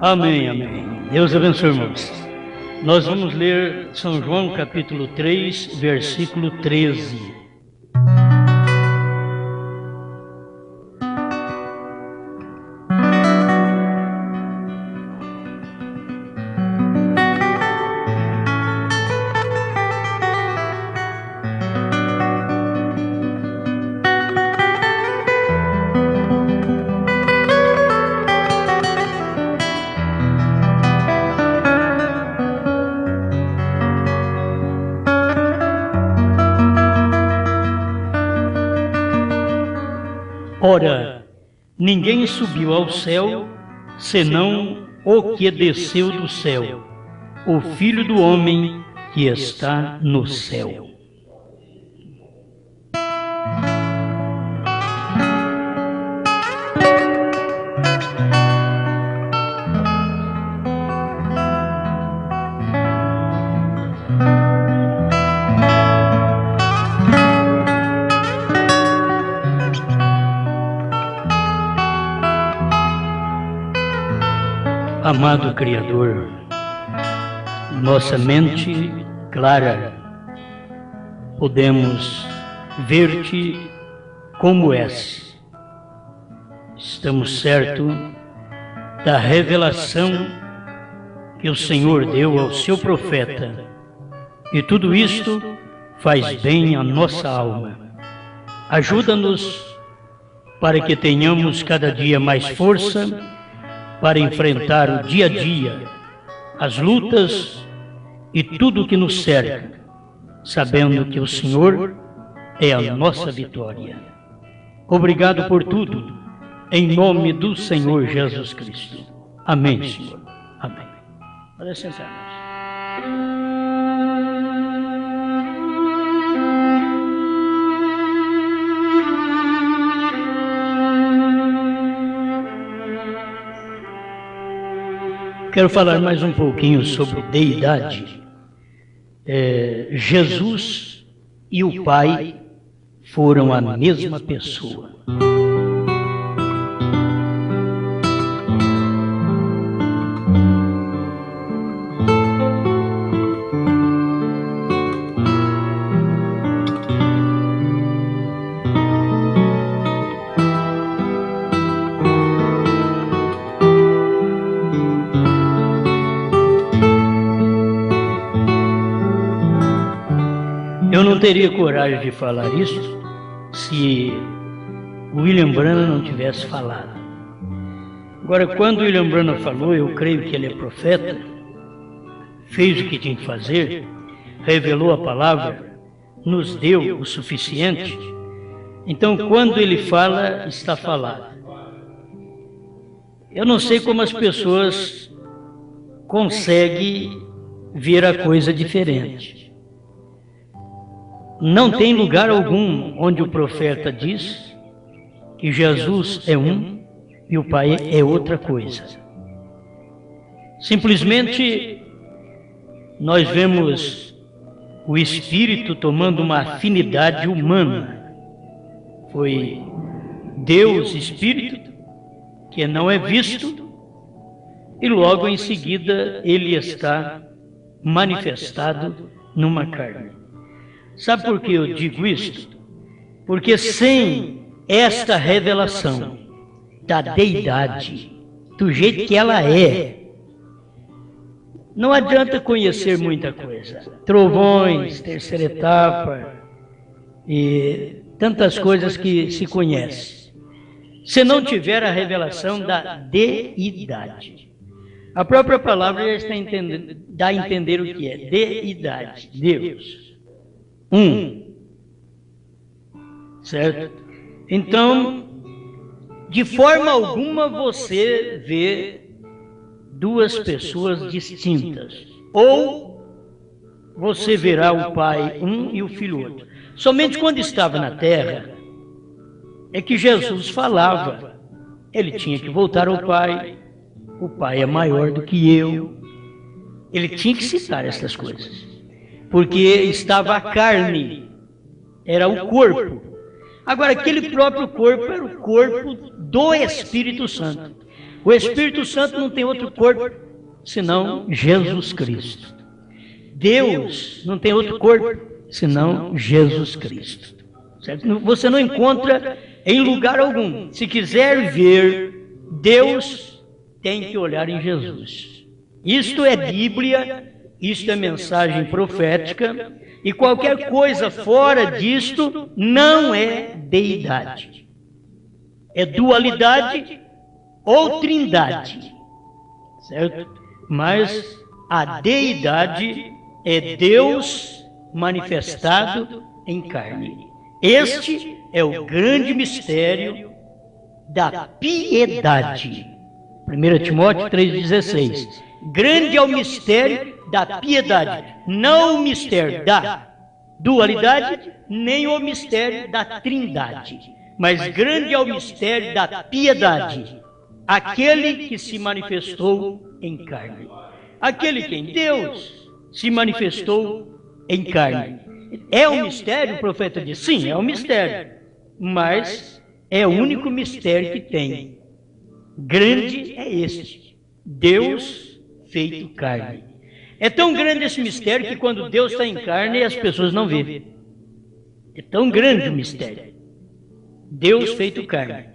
Amém, amém. Deus abençoe, irmãos. Nós vamos ler São João capítulo 3, versículo 13. Ora, ninguém subiu ao céu, senão o que desceu do céu, o Filho do Homem que está no céu. Amado Criador, nossa mente clara, podemos ver-te como és. Estamos certos da revelação que o Senhor deu ao seu profeta, e tudo isto faz bem à nossa alma. Ajuda-nos para que tenhamos cada dia mais força para enfrentar o dia a dia, as lutas e tudo o que nos cerca, sabendo que o Senhor é a nossa vitória. Obrigado por tudo, em nome do Senhor Jesus Cristo. Amém, Senhor. Amém. Pode sentar-nos. Quero falar mais um pouquinho sobre deidade. Jesus e o Pai foram a mesma pessoa. Eu não teria coragem de falar isso se William Branham não tivesse falado. Agora, quando William Branham falou, eu creio que ele é profeta, fez o que tinha que fazer, revelou a palavra, nos deu o suficiente. Então, quando ele fala, está falado. Eu não sei como as pessoas conseguem ver a coisa diferente. Não tem lugar algum onde o profeta diz que Jesus é um e o Pai é outra coisa. Simplesmente nós vemos o Espírito tomando uma afinidade humana. Foi Deus Espírito, que não é visto, e logo em seguida ele está manifestado numa carne. Sabe por que eu digo isto? Porque sem esta revelação da deidade, do jeito que ela é, não adianta conhecer muita coisa. Trovões, terceira etapa e tantas coisas que se conhece. Se não tiver a revelação da deidade. A própria palavra já está dá a entender o que é deidade, Deus. Certo? Então, de forma alguma você vê duas pessoas distintas. Ou você verá o Pai um e o Filho outro. Somente quando estava na terra é que Jesus falava. Ele tinha que voltar ao Pai. O Pai é maior do que eu. Ele tinha que citar essas coisas. Porque estava a carne, era o corpo. Agora, aquele próprio corpo era o corpo do Espírito Santo. O Espírito Santo não tem outro corpo senão Jesus Cristo. Deus não tem outro corpo senão Jesus Cristo. Certo? Você não encontra em lugar algum. Se quiser ver Deus, tem que olhar em Jesus. Isto é Bíblia, isto é mensagem profética, e qualquer coisa fora disto não é deidade. É dualidade ou trindade, certo? Mas a deidade é Deus manifestado em carne. Este é o grande mistério da piedade. 1 Timóteo 3,16. Grande é o mistério da piedade, não o mistério da dualidade, nem o mistério da trindade, mas grande é o mistério da piedade, aquele que se manifestou em carne. Aquele que em Deus se manifestou em carne. É um mistério, o profeta diz? Sim, é um mistério, mas é o único mistério que tem. Grande é este, Deus feito carne. É tão grande esse mistério que quando Deus está em carne, as pessoas não vêem. É tão grande o mistério. Deus feito carne.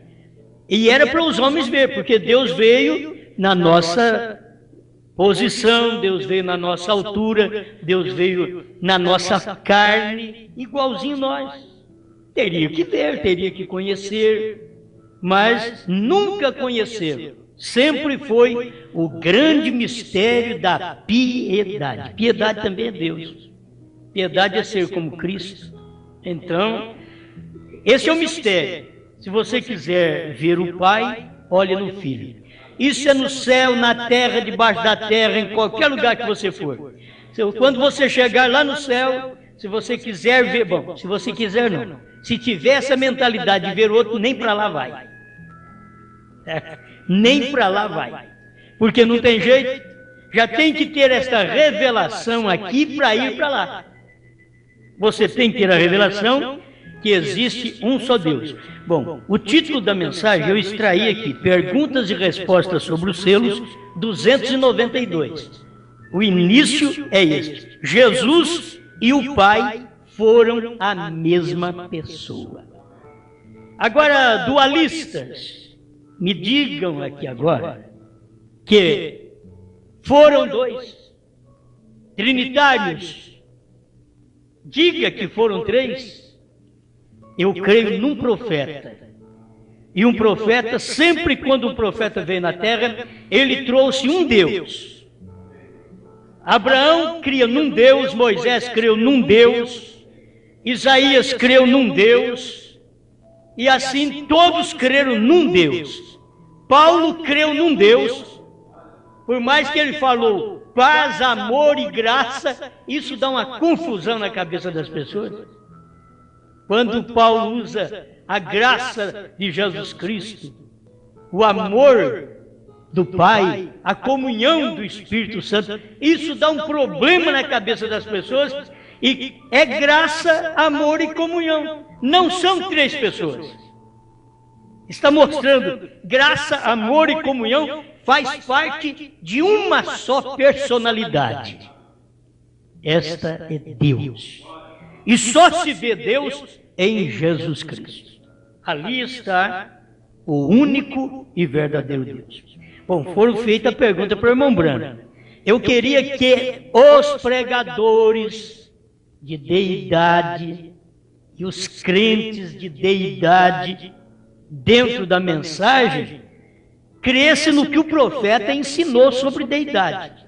E era para os homens ver, porque Deus veio na nossa posição, Deus veio na nossa altura, Deus veio na nossa carne, igualzinho nós. Teria que ver, teria que conhecer, mas nunca conheceram. Sempre foi o grande mistério da piedade. Piedade também é Deus. Piedade é ser como Cristo. Então, esse é o mistério. Se você quiser ver o Pai, olhe no Filho. Isso é no céu, na terra, debaixo da terra, em qualquer lugar que você for. Quando você chegar lá no céu, se você quiser ver, bom, se você quiser não. Se tiver essa mentalidade de ver o outro, nem para lá vai. Nem para lá vai. Porque não tem jeito, já tem que ter esta revelação aqui para ir para lá. Você tem que ter a revelação que existe um só Deus. Bom, o título da mensagem eu extraí aqui, Perguntas e Respostas sobre os Selos, 292. O início é este: Jesus e o Pai foram a mesma pessoa. Agora, dualistas, me digam aqui agora que foram dois. Trinitários, diga que foram três. Eu creio num profeta. E um profeta, sempre quando um profeta veio na terra, ele trouxe um Deus. Abraão cria num Deus, Moisés creu num Deus, Isaías creu num Deus, e assim todos creram num Deus. Paulo creu num Deus, por mais que ele falou paz, amor e graça, isso dá uma confusão na cabeça das pessoas. Quando Paulo usa a graça de Jesus Cristo, o amor do Pai, a comunhão do Espírito Santo, isso dá um problema na cabeça das pessoas, e é graça, amor e comunhão. Não são três pessoas. Está mostrando graça, amor e comunhão faz parte de uma só personalidade. Esta é Deus. E só se vê Deus em Jesus Cristo. Ali está o único e verdadeiro Deus. Bom, foram feitas a pergunta para o irmão Branco. Eu queria que os pregadores de deidade e os crentes de deidade dentro da mensagem crescem no que o profeta ensinou sobre deidade.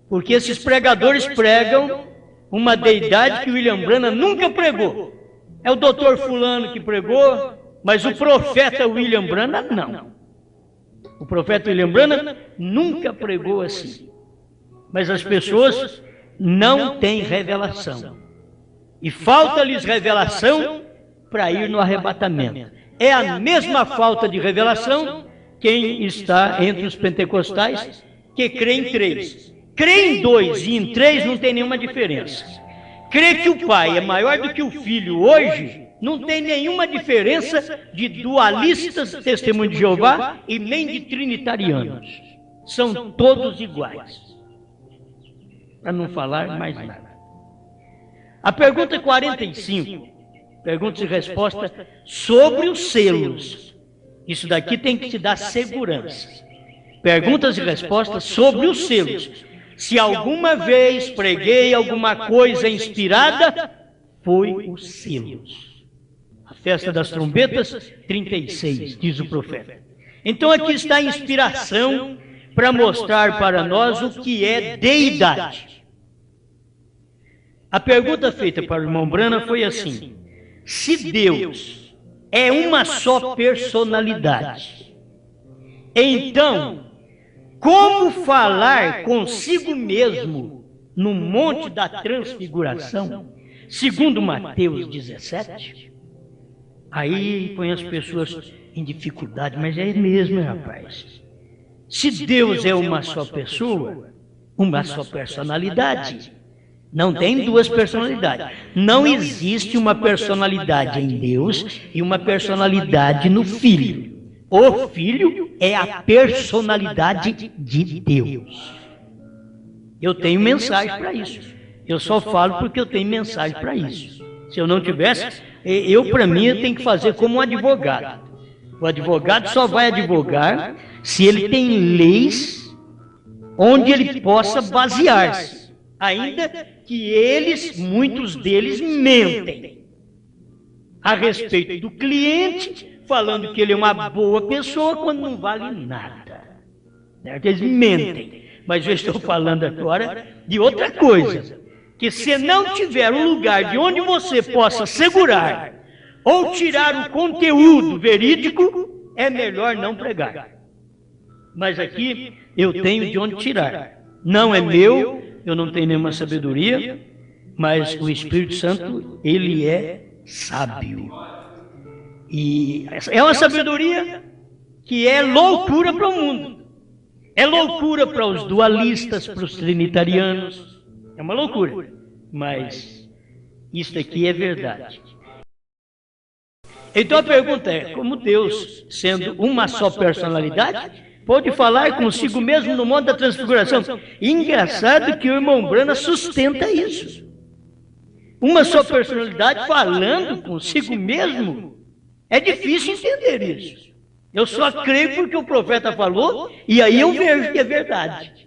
Porque esses pregadores pregam uma deidade que William Branham nunca pregou. É o doutor fulano que pregou, mas o profeta William Branham não. O profeta William Branham nunca pregou assim. Mas as pessoas não têm revelação. E falta-lhes revelação para ir no arrebatamento. É a mesma falta de revelação quem está entre os pentecostais que crê em três. Crê em dois e em três não tem nenhuma diferença. crer que o Pai é maior do que o Filho hoje, não tem nenhuma diferença de dualistas, testemunho de Jeová, e nem de trinitarianos. São todos iguais. Para não falar mais nada. A pergunta 45, perguntas e respostas sobre os selos. Isso daqui tem que te dar segurança. Perguntas e respostas sobre os selos. Se alguma vez preguei alguma coisa inspirada, foi os selos. A festa das trombetas, 36, diz o profeta. Então aqui está a inspiração para mostrar para nós o que é deidade. A pergunta feita para o irmão Brana foi assim: se Deus é uma só personalidade, então, como falar consigo mesmo no Monte da Transfiguração, segundo Mateus 17? Aí põe as pessoas em dificuldade, mas é mesmo, rapaz. Se Deus é uma só pessoa, uma só personalidade, não tem duas personalidades. Não existe uma personalidade em Deus e uma personalidade no Filho. O Filho é a personalidade de Deus. Eu tenho mensagem para isso. Eu só falo porque eu tenho mensagem para isso. Se eu não tivesse, para mim, eu tenho que fazer como um advogado. O advogado só vai advogar se ele tem leis onde ele possa basear-se. Ainda que muitos deles mentem a respeito do cliente, falando que ele é uma boa pessoa quando não vale nada. Certo? Eles mentem. Mas eu estou falando agora de outra coisa. Que se não tiver um lugar de onde você possa segurar ou tirar o conteúdo verídico, é melhor não pregar. Mas aqui eu tenho de onde tirar. Não é meu, eu não tenho nenhuma sabedoria, mas o Espírito Santo, ele é sábio. E é uma sabedoria que é loucura para o mundo. É loucura para os dualistas, para os trinitarianos. É uma loucura. Mas isso aqui é verdade. Então a pergunta é, como Deus, sendo uma só personalidade, pode falar consigo mesmo no Monte da Transfiguração? Engraçado que o irmão Brana sustenta isso. Uma só personalidade falando consigo mesmo? É difícil entender isso. Eu só creio porque o profeta falou, e aí eu vejo que é verdade.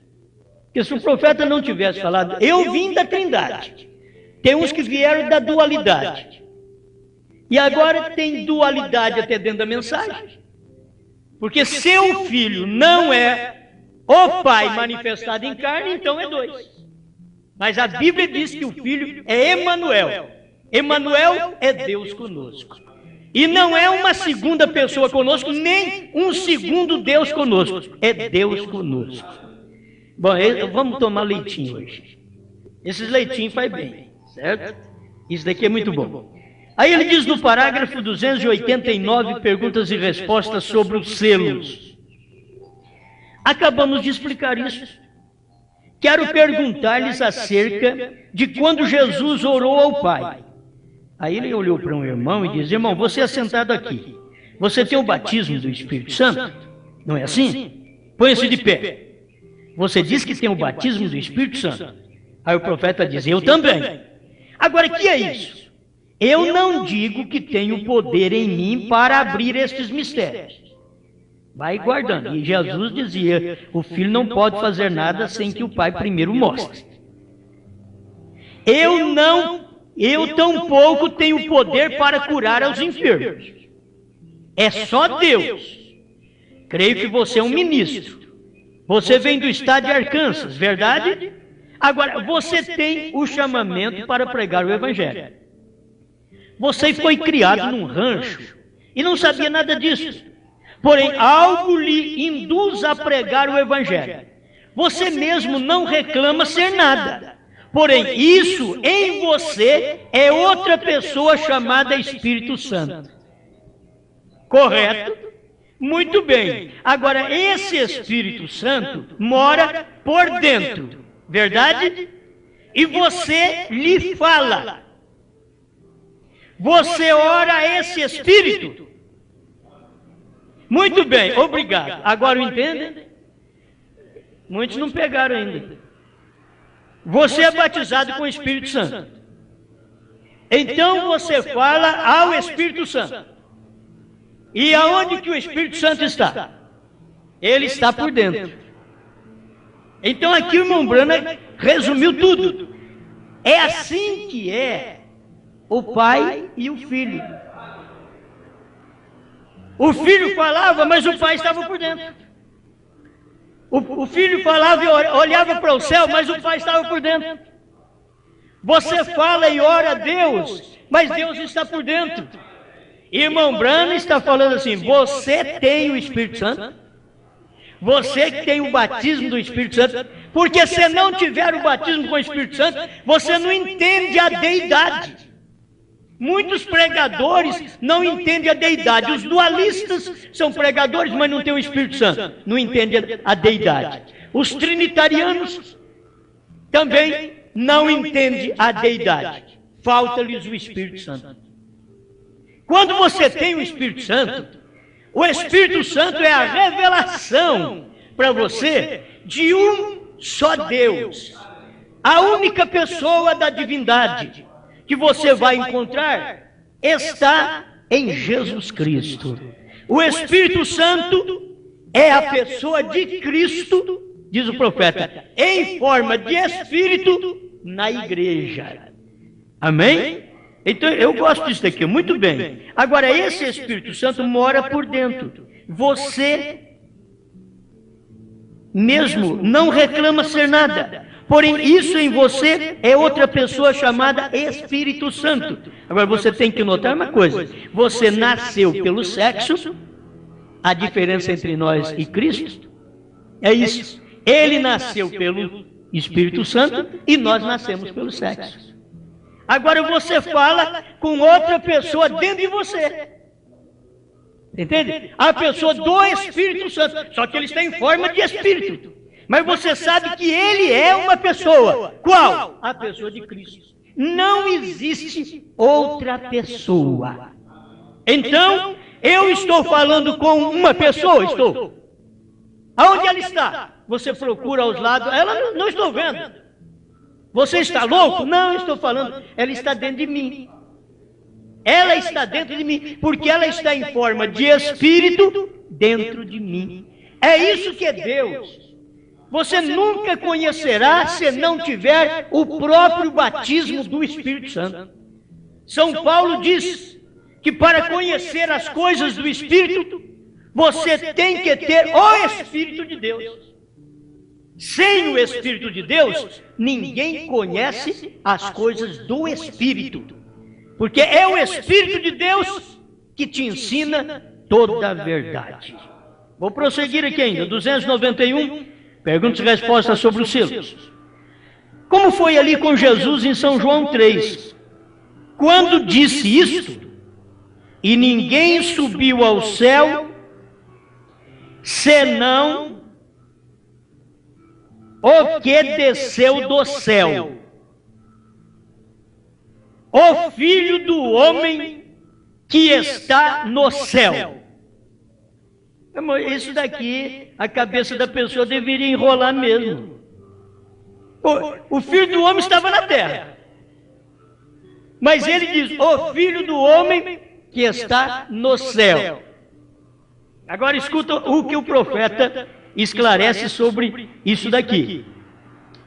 Porque se o profeta não tivesse falado, eu vim da Trindade. Tem uns que vieram da dualidade. E agora tem dualidade até dentro da mensagem. Porque seu filho não é o Pai manifestado em carne, então é dois. Mas a Bíblia diz que o Filho é Emanuel. Emanuel é Deus conosco. E não é uma segunda pessoa conosco, nem um segundo Deus conosco. É Deus conosco. Bom, vamos tomar leitinho hoje. Esses leitinhos faz bem, certo? Isso daqui é muito bom. Aí ele diz no parágrafo 289, perguntas e respostas sobre os selos. Acabamos de explicar isso. Quero perguntar-lhes acerca de quando Jesus orou ao Pai. Aí ele olhou para um irmão e disse: irmão, você é sentado aqui. Você tem o batismo do Espírito Santo? Não é assim? Põe-se de pé. Você diz que tem o batismo do Espírito Santo. Aí o profeta diz: eu também. Agora, o que é isso? Eu não digo que tenho poder em mim para abrir estes mistérios. Vai guardando. E Jesus dizia: o filho não pode fazer nada sem que o pai primeiro mostre. Eu tampouco tenho poder para curar aos enfermos. É só Deus. Creio que você é um ministro. Você vem do estado de Arkansas, verdade? Agora, você tem o chamamento para pregar o Evangelho. Você foi criado num rancho e não sabia nada disso. Porém, algo lhe induz a pregar o Evangelho. Você mesmo não reclama ser nada. Porém, isso em você é outra pessoa chamada Espírito Santo. Correto? Muito bem. Agora, esse Espírito Santo mora por dentro. Verdade? e você lhe fala. Você ora a esse Espírito. Muito bem, obrigado. Agora entendem? Muitos não pegaram ainda. Você é batizado com o Espírito Santo. Então você fala ao Espírito Santo. E aonde que o Espírito Santo está? Ele está por dentro. Então aqui o irmão Branham resumiu tudo. É assim que é o pai e o filho. O filho falava, mas o pai estava por dentro. O filho falava e olhava para o céu, mas o pai estava por dentro. Você fala e ora a Deus, mas Deus está por dentro. Irmão Branham está falando assim: você tem o Espírito Santo, você que tem o batismo do Espírito Santo, porque se não tiver o batismo com o Espírito Santo, você não entende a deidade. Muitos pregadores não entendem a deidade. Os dualistas são pregadores, mas não têm o Espírito Santo, não entendem a deidade. Os trinitarianos também não entendem a deidade. Falta-lhes o Espírito Santo. Quando você tem o Espírito Santo é a revelação para você de um só Deus, a única pessoa da divindade que você vai encontrar está em Jesus Cristo. O Espírito Santo é a pessoa de Cristo, diz o profeta, em forma de Espírito na igreja. Amém? Então eu gosto disso daqui, muito bem. Agora esse Espírito Santo mora por dentro. Você mesmo não reclama ser nada. Porém, isso em você é outra pessoa chamada Espírito Santo. Agora, você tem que notar uma coisa. Você nasceu pelo sexo. A diferença entre nós e Cristo é isso. Ele nasceu pelo Espírito Santo e nós nascemos pelo sexo. Agora, você fala com outra pessoa dentro de você. Entende? A pessoa do Espírito Santo. Só que ele está em forma de Espírito. Mas você sabe que ele é uma pessoa. Qual? A pessoa de Cristo. Não existe outra pessoa. Então, eu estou falando com uma pessoa, estou. Aonde ela está? Você procura aos lados, ela não estou vendo. Você está louco? Não, estou falando, ela está dentro de mim. Ela está dentro de mim, porque ela está em forma de Espírito dentro de mim. É isso que é Deus. Você nunca conhecerá se não tiver o próprio batismo do Espírito Santo. São Paulo diz que para conhecer as coisas do Espírito, você tem que ter o Espírito de Deus. Sem o Espírito de Deus, ninguém conhece as coisas do Espírito. Porque é o Espírito de Deus que te ensina toda a verdade. Vou prosseguir aqui ainda, 291. Perguntas e respostas sobre os selos. Como foi ali com Jesus em São João 3? Quando disse isto, e ninguém subiu ao céu, senão o que desceu do céu, o Filho do Homem que está no céu. Isso daqui, a cabeça da pessoa deveria enrolar mesmo. O Filho do Homem estava na terra. Mas ele diz, o Filho do Homem que está no céu. Agora escuta o que o profeta esclarece sobre isso daqui.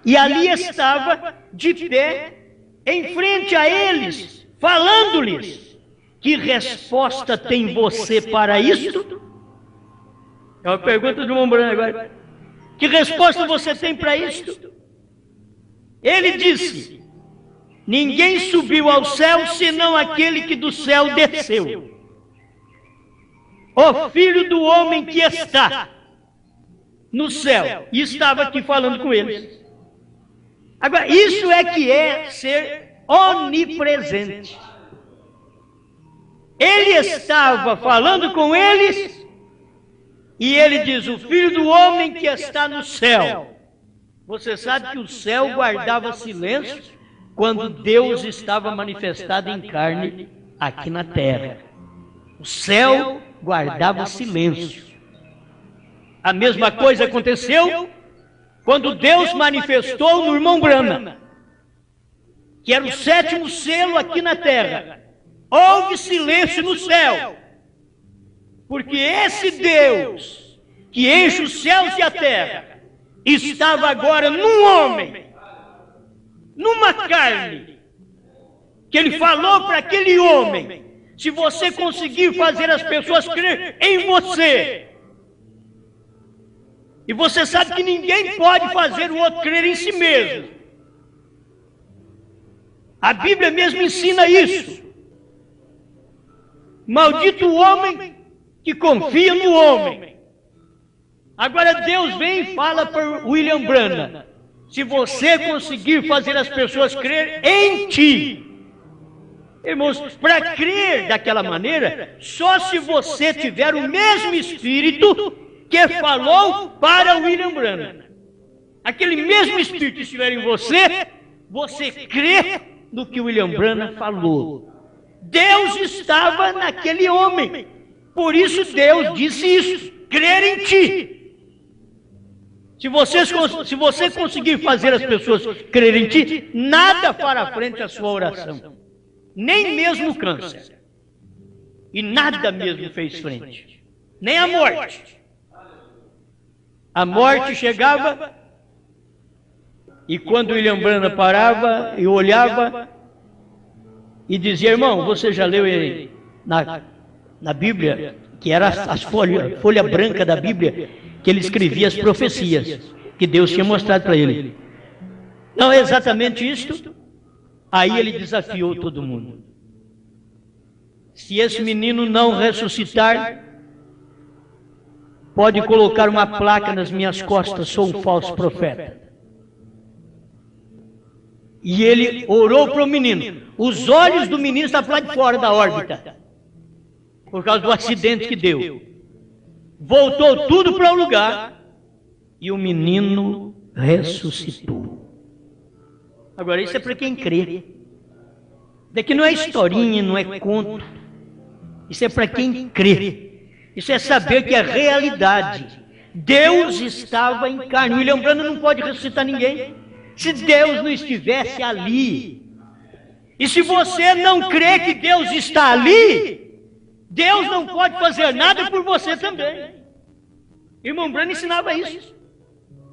E ali estava de pé, em frente a eles, falando-lhes. Que resposta tem você para isto? É uma pergunta do irmão Branham agora. Que resposta você tem para isto? Ele disse, ninguém subiu ao céu senão aquele que do céu desceu. O Filho do Homem que está no céu. E estava aqui falando com eles. Agora, isso é que é ser onipresente. Ele estava falando com eles e ele diz, o Filho do Homem que está no céu. Você sabe que o céu guardava silêncio quando Deus estava manifestado em carne aqui na terra. O céu guardava silêncio. A mesma coisa aconteceu quando Deus manifestou no irmão Branham, que era o 7º selo aqui na terra. Houve silêncio no céu, porque esse Deus que enche os céus e a terra estava agora num homem, numa carne, que ele falou para aquele homem: se você conseguir fazer as pessoas crer em você, e você sabe que ninguém pode fazer o outro crer em si mesmo. A Bíblia mesmo ensina isso. Maldito o homem que confia no homem. Agora Deus vem e fala para William Branham: se você conseguir fazer as pessoas crer em ti. Irmãos, para crer daquela maneira, só se você tiver o mesmo Espírito que falou para William Branham. Aquele mesmo Espírito que estiver em você, você crê no que William Branham falou. Deus estava naquele homem. Por isso Deus disse isso: crer em ti. Se você conseguir fazer as pessoas crerem em ti, nada fará frente à sua oração. Nem mesmo o câncer. E nada mesmo fez frente. Nem a morte. A morte chegava, e quando William Branham parava e olhava e dizia: irmão, você já leu na Bíblia, que era a folha branca da Bíblia, que ele escrevia as profecias que Deus tinha mostrado para ele? Não é exatamente isto? Aí ele desafiou todo mundo: se esse menino não ressuscitar, pode colocar uma placa nas minhas costas, sou um falso profeta. E ele orou para o menino. Os olhos do menino estavam lá de fora da órbita, por causa do acidente que deu. Voltou tudo para o lugar e o menino ressuscitou. Agora, isso é para quem crê. Daqui não é historinha, não é conto. Isso é para quem crê. Isso é saber que é realidade. Deus estava em carne. William Branham não pode ressuscitar ninguém se Deus não estivesse ali. E se você não crê que Deus está ali, Deus não pode fazer nada por você também. Irmão Branham ensinava isso.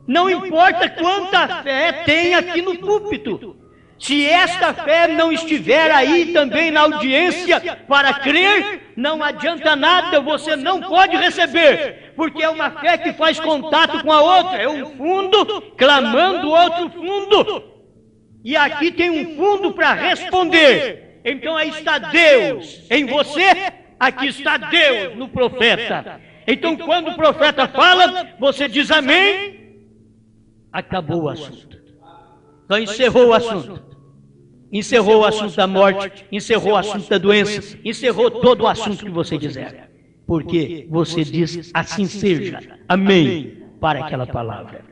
Não importa quanta fé tem aqui no púlpito, se esta fé não estiver aí também na audiência para crer, não adianta nada, você não pode receber, porque é uma fé que faz contato com a outra, é um fundo clamando outro fundo, e aqui tem um fundo para responder. Então aí está Deus em você, aqui está Deus no profeta. Então quando o profeta fala, você diz amém, acabou o assunto. Então encerrou o assunto. Encerrou o assunto da morte, encerrou o assunto da doença, encerrou todo o assunto que você quiser. Porque você diz assim seja, amém, para aquela palavra.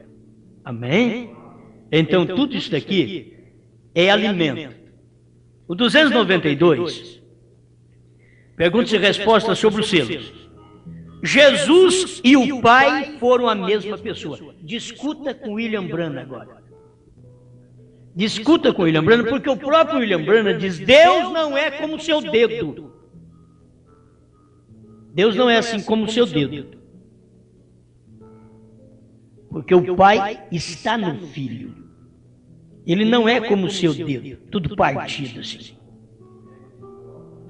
Amém? Então tudo isso daqui é alimento. O 292, perguntas e respostas sobre os selos. Jesus e o Pai foram a mesma pessoa. Discuta com William Branham agora. Discuta com William Branham, porque o próprio William Branham diz: Deus não é como o seu dedo. Deus não é assim como o seu dedo. Porque o Pai está no Filho. Ele não é como o seu dedo, tudo partido assim.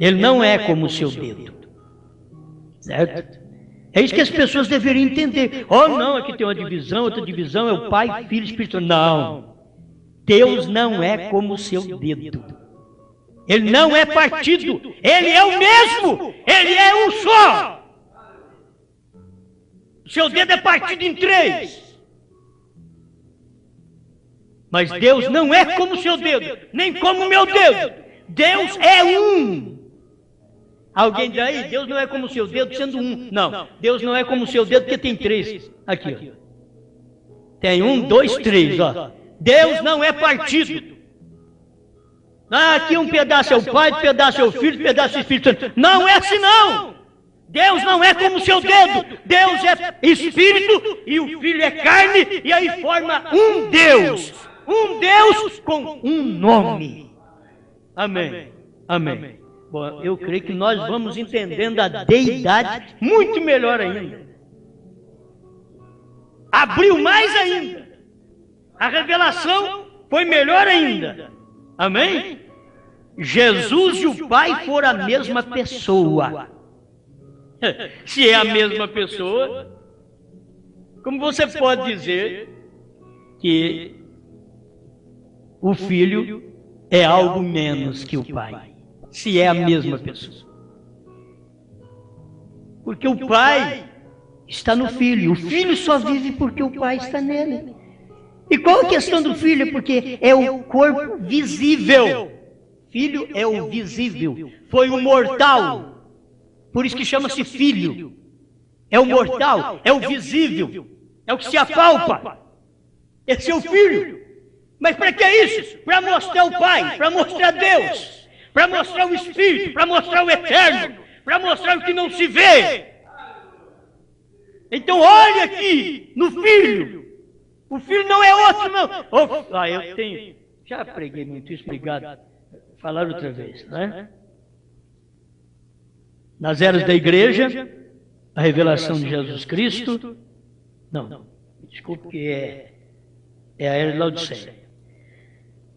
Ele não é como o seu dedo. Certo? É isso que as pessoas deveriam entender. Oh, não, aqui tem uma divisão, outra divisão, é o Pai, Filho e Espírito. Não. Deus não é como o seu dedo. Ele não é partido. Ele é o mesmo. Ele é um só. O seu dedo é partido em 3. Mas Deus não é como o seu dedo, nem como o meu dedo. Deus é um. Alguém diz aí, Deus não é como o seu dedo sendo um. Não, Deus não é como o seu dedo porque tem 3. Aqui, ó. Tem 1, 2, 3, ó. Deus não é partido. Aqui um pedaço é o Pai, um pedaço é o Filho, um pedaço é o Espírito Santo. Não é assim não. Deus não é como o seu dedo. Deus é Espírito e o Filho é carne, e aí forma um Deus. Um Deus com um nome. Amém. Amém. Bom, eu creio que nós vamos entendendo a deidade muito melhor ainda. Abriu mais ainda. A revelação foi melhor ainda. Amém? Jesus e o Pai foram a mesma pessoa. Se é a mesma pessoa, como você pode dizer que o Filho é algo menos que o Pai? Se é a mesma pessoa. Porque o Pai está no Filho. O Filho só vive porque o Pai está nele. E qual a questão do Filho? Porque é o corpo visível. Filho é o visível. Foi o mortal. Por isso que chama-se filho. É o mortal, é o visível. É o que se apalpa. Esse é o Filho. Mas para que isso? Para mostrar o Pai, para mostrar Deus, para mostrar o Espírito, para mostrar o Eterno, para mostrar o que não se vê. Então olha aqui no Filho. O Filho não é outro, não. Eu tenho. Já preguei muito isso, obrigado. Falar outra vez, né? Nas eras da igreja, a revelação de Jesus Cristo. Não, desculpe, que é a era de Laodiceia.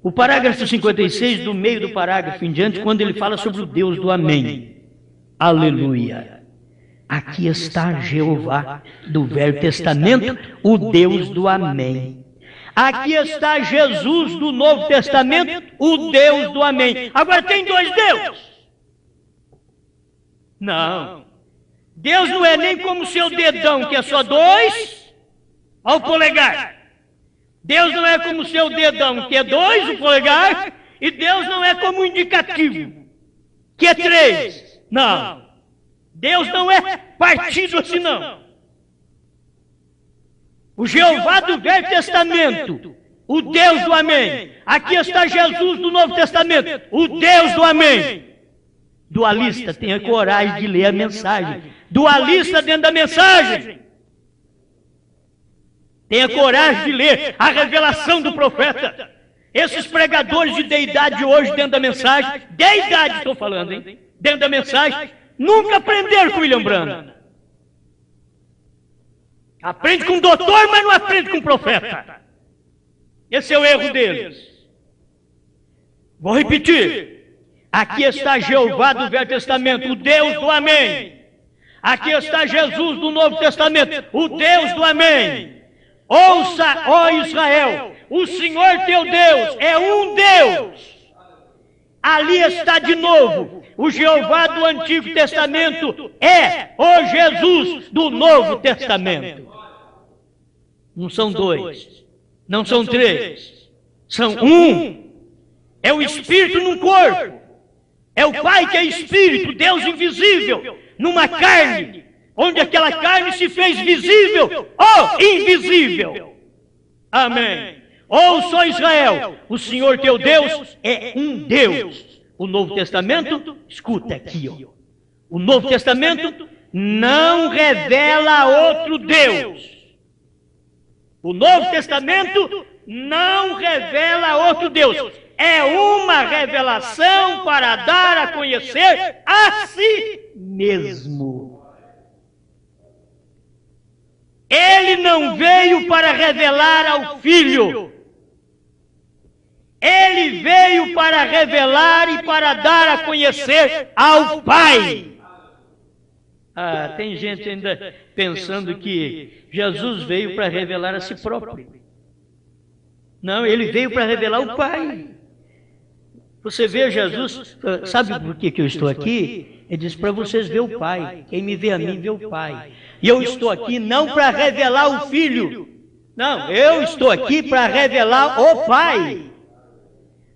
O parágrafo 56, do meio do parágrafo em diante, quando ele fala sobre o Deus do Amém. Aleluia. Aqui está Jeová do Velho Testamento, o Deus do Amém. Aqui está Jesus do Novo Testamento, o Deus do Amém. Agora tem dois deuses? Não. Deus não é nem como o seu dedão, que é só dois, ao polegar. Deus não é como o seu dedão, que é dois, o polegar, e Deus não é como o indicativo, que é três. Não. Deus não é partido assim, não. O Jeová do Velho Testamento, o Deus do Amém. Aqui está Jesus do Novo Testamento, o Deus do Amém. Dualista, tenha coragem de ler a mensagem. Dualista dentro da mensagem. Tenha coragem de ler a revelação do profeta. Esses pregadores de deidade hoje dentro da mensagem, deidade estou falando, hein? Dentro da mensagem, nunca aprenderam com William Branham. Aprende com o doutor, mas não aprende com o profeta. Esse é o erro deles. Vou repetir. Aqui está Jeová do Velho Testamento, o Deus do Amém. Aqui está Jesus do Novo Testamento, o Deus do Amém. Ouça, ó Israel, o Senhor teu Deus é um Deus. Ali está de novo o Jeová do Antigo Testamento é o Jesus do Novo Testamento. Não são dois, não são três, são um. É o Espírito num corpo. É o Pai que é Espírito, Deus invisível, numa carne, onde aquela carne se fez visível ou invisível. Amém. Ouça, ó Israel, o Senhor teu Deus é um Deus. O Novo Testamento, escuta aqui, ó. O Novo Testamento não revela outro Deus. O Novo Testamento não revela outro Deus. É uma revelação para dar a conhecer a si mesmo. Ele não veio para revelar ao Filho. Ele veio para revelar e para dar a conhecer ao Pai. Tem gente ainda pensando que Jesus veio para revelar a si próprio. Não, ele veio para revelar o Pai. Você vê Jesus, sabe por que eu estou aqui? Ele diz para vocês ver o Pai. Quem me vê a mim, vê o Pai. E eu estou aqui não para revelar o Filho. Não, eu estou aqui para revelar o Pai.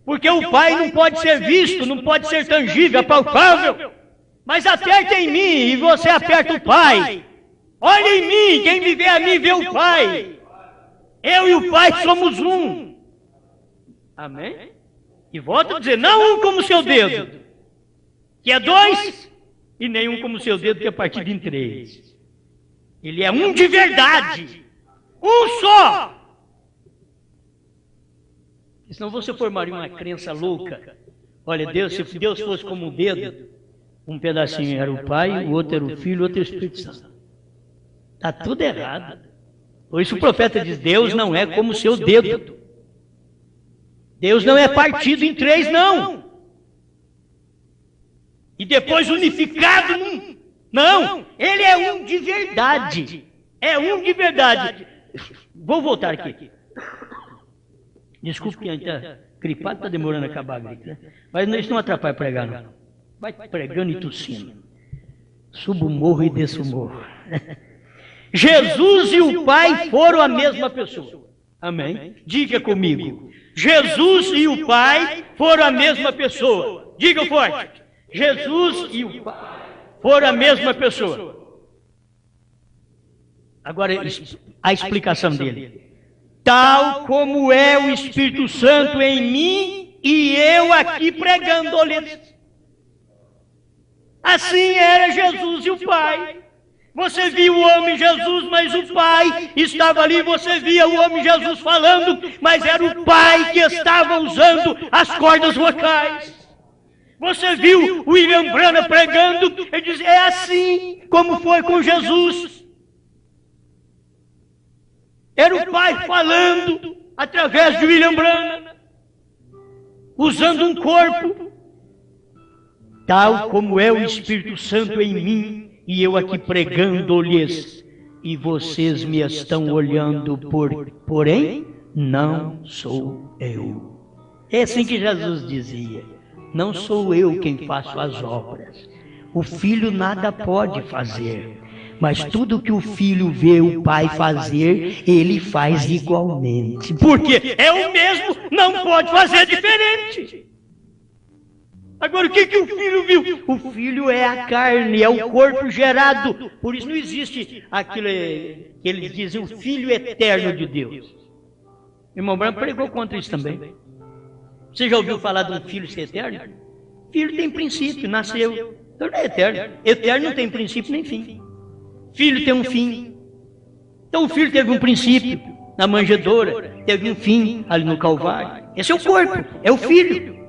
Porque o Pai não pode ser visto, não pode ser tangível, palpável. Mas aperta em mim e você aperta o Pai. Olha em mim, quem me vê a mim, vê o Pai. Eu e o Pai somos um. Amém? E volto a dizer, não um como seu dedo, que é dois, e nenhum como seu dedo, que é partido em três. Ele é um de verdade. Um só. Senão você formaria uma crença louca. Olha, Deus, se Deus fosse como um dedo, um pedacinho era o Pai, o outro era o Filho, o outro era o Espírito Santo. Está tudo errado. Por isso o profeta diz, Deus não é como o seu dedo. Deus não é partido em três, não. E depois unificado num. Não, ele é um de verdade. É um de verdade. Vou voltar aqui. Desculpe que a gente está gripado, está demorando a acabar a gripe, né? Mas isso não atrapalha pregar, não. Vai pregando e tossindo. Subo o morro e desço o morro. Jesus e o Pai foram a mesma pessoa. Amém? Diga comigo. Jesus e o Pai foram a mesma pessoa. Diga forte. Jesus e o Pai foram a mesma pessoa. Agora, a explicação dele. Tal como é o Espírito Santo em mim e eu aqui pregando-lhes. Assim era Jesus e o Pai. Você viu o homem Jesus, mas o Pai estava ali. Você via o homem Jesus falando, mas era o Pai que estava usando as cordas vocais. Você viu o William Branham pregando, ele diz, é assim como foi com Jesus. Era o Pai falando através de William Branham, usando um corpo, tal como é o Espírito Santo em mim, e eu aqui pregando-lhes, e vocês me estão olhando, porém, não sou eu. É assim que Jesus dizia, não sou eu quem faço as obras, o Filho nada pode fazer, mas tudo que o Filho vê o Pai fazer, ele faz igualmente, porque é o mesmo, não pode fazer diferente. Agora, o que o Filho viu? O Filho é a carne, é o corpo gerado. Por isso não existe aquilo que eles dizem, o Filho eterno de Deus. O irmão Branco pregou contra isso também. Você já ouviu falar de um filho ser eterno? Filho tem princípio, nasceu. Então não é eterno. Eterno não tem princípio nem fim. Filho tem um fim. Então o filho teve um princípio na manjedoura, teve um fim ali no Calvário. Esse é o corpo, é o Filho.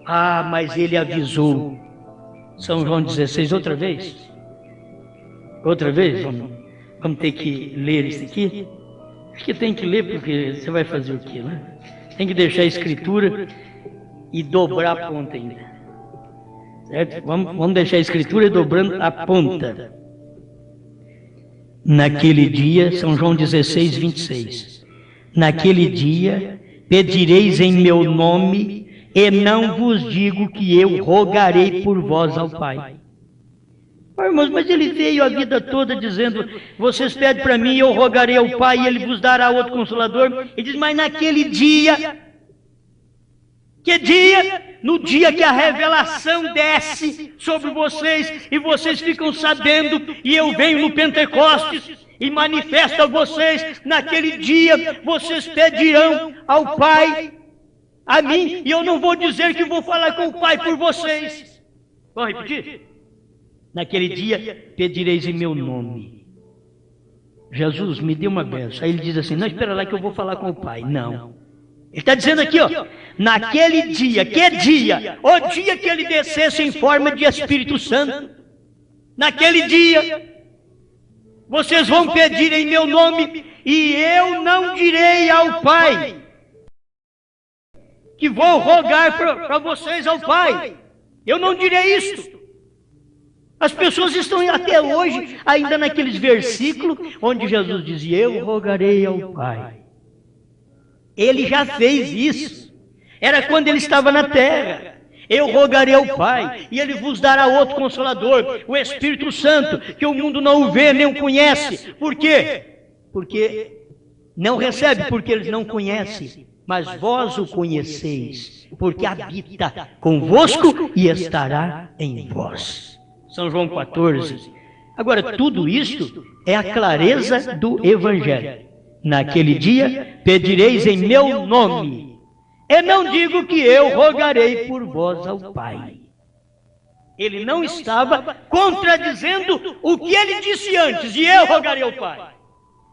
Ah, mas ele avisou. São João 16, outra vez? Outra vez? Vamos ter que ler isso aqui? Acho que tem que ler, porque você vai fazer o quê, né? Tem que deixar a escritura e dobrar a ponta ainda. Certo? Vamos deixar a escritura e dobrando a ponta. Naquele dia, São João 16, 26. Naquele dia, pedireis em meu nome, e não vos digo que eu rogarei por vós ao Pai. Oh, irmãos, mas ele veio a vida toda dizendo, vocês pedem para mim, eu rogarei ao Pai e ele vos dará outro Consolador. Ele diz, mas naquele dia, que dia? No dia que a revelação desce sobre vocês e vocês ficam sabendo, e eu venho no Pentecostes e manifesto a vocês, naquele dia vocês pedirão ao Pai, a mim, e eu não vou dizer que vou falar com o Pai por vocês. Vamos repetir? Naquele dia pedireis em meu nome. Jesus, me dê uma benção. Aí ele diz assim, não, espera lá que eu vou falar com o Pai. Não. Ele está dizendo aqui, ó, naquele dia, que dia? O dia que ele descesse em forma de Espírito Santo. Naquele dia, vocês vão pedir em meu nome, e eu não direi ao Pai que vou rogar para vocês ao Pai. Eu não direi isso. As pessoas estão até hoje ainda naqueles versículos onde Jesus dizia, eu rogarei ao Pai. Ele já fez isso. Era quando ele estava na terra. Eu rogarei ao Pai, e ele vos dará outro Consolador, o Espírito Santo, que o mundo não o vê, nem o conhece. Por quê? Porque não recebe, porque eles não conhecem. Mas vós o conheceis, porque habita convosco e estará em vós. São João 14. Agora, tudo isso é a clareza do Evangelho. naquele dia pedireis em meu nome. Eu não digo que eu rogarei por vós ao Pai. Ele não estava contradizendo o que ele disse antes, e eu rogarei ao Pai.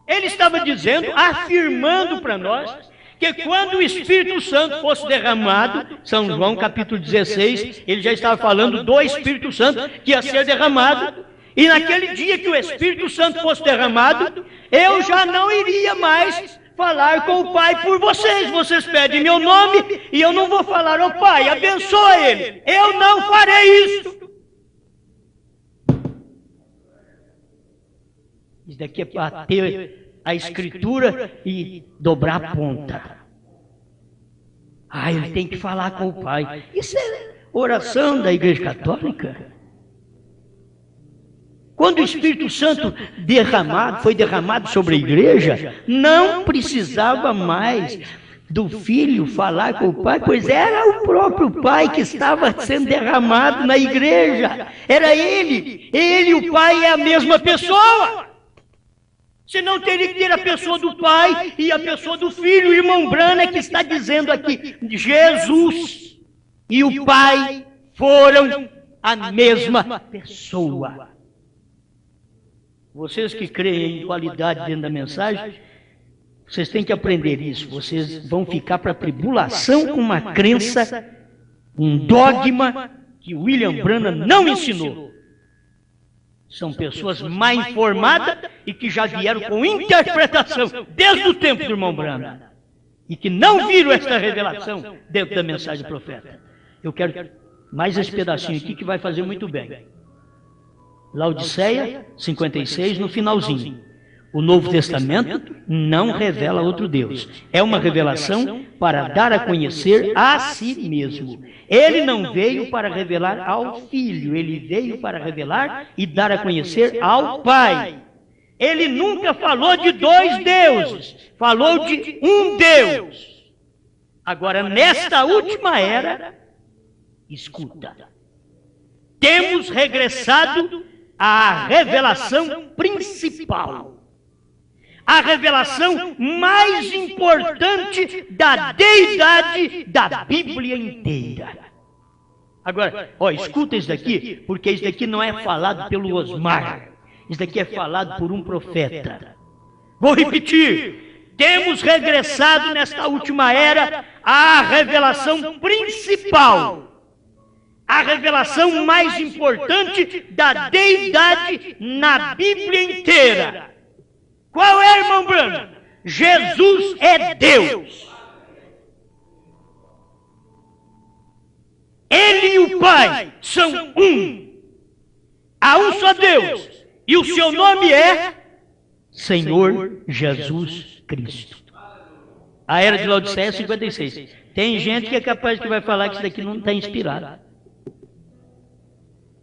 Ele estava dizendo, afirmando para nós, que quando o Espírito Santo fosse derramado, São João capítulo 16, ele já estava falando do Espírito Santo que ia ser derramado, e naquele dia que o Espírito Santo fosse derramado, eu já não iria mais falar com o Pai por vocês. Vocês pedem meu nome e eu não vou falar ao Pai, abençoa ele. Eu não farei isso. Isso daqui é bater a Escritura e dobrar a ponta. Ele tem que falar com o Pai. Isso é oração da Igreja Católica. Quando o Espírito Santo foi derramado sobre a igreja, não precisava mais do Filho falar com o Pai, pois era o próprio Pai que estava sendo derramado na igreja. Era Ele. Ele e o Pai é a mesma pessoa. Senão teria que ter a pessoa do Pai e a pessoa do Filho. O irmão Brana que está dizendo aqui, Jesus e o Pai foram a mesma pessoa. Vocês que creem em qualidade dentro da mensagem, vocês têm que aprender isso. Vocês vão ficar para a tribulação com uma crença, um dogma que William Branham não ensinou. São pessoas mal informadas e que já vieram com interpretação desde o tempo do irmão Branham e que não viram esta revelação dentro da mensagem do profeta. Eu quero mais esse pedacinho aqui que vai fazer muito bem. Laodiceia 56, no finalzinho. O Novo Testamento não revela outro Deus. É uma revelação para dar a conhecer a si mesmo. Ele não veio para revelar ao Filho, ele veio para revelar e dar a conhecer ao Pai. Ele nunca falou de dois deuses, falou de um Deus. Agora, nesta última era, escuta, temos regressado à revelação principal. A revelação mais importante da deidade da Bíblia inteira. Agora, escuta isso daqui, porque isso daqui não é falado pelo Osmar. Isso daqui é falado por um profeta. Vou repetir. Temos regressado nesta última era à revelação principal. A revelação mais importante da deidade na Bíblia inteira. Qual é, irmão Branham? Jesus é Deus. Ele e o Pai são um. Há um só Deus. E o seu nome é Senhor Jesus Cristo. A era de Laodiceia é 56. Tem gente que é capaz que vai falar que isso daqui não está inspirado.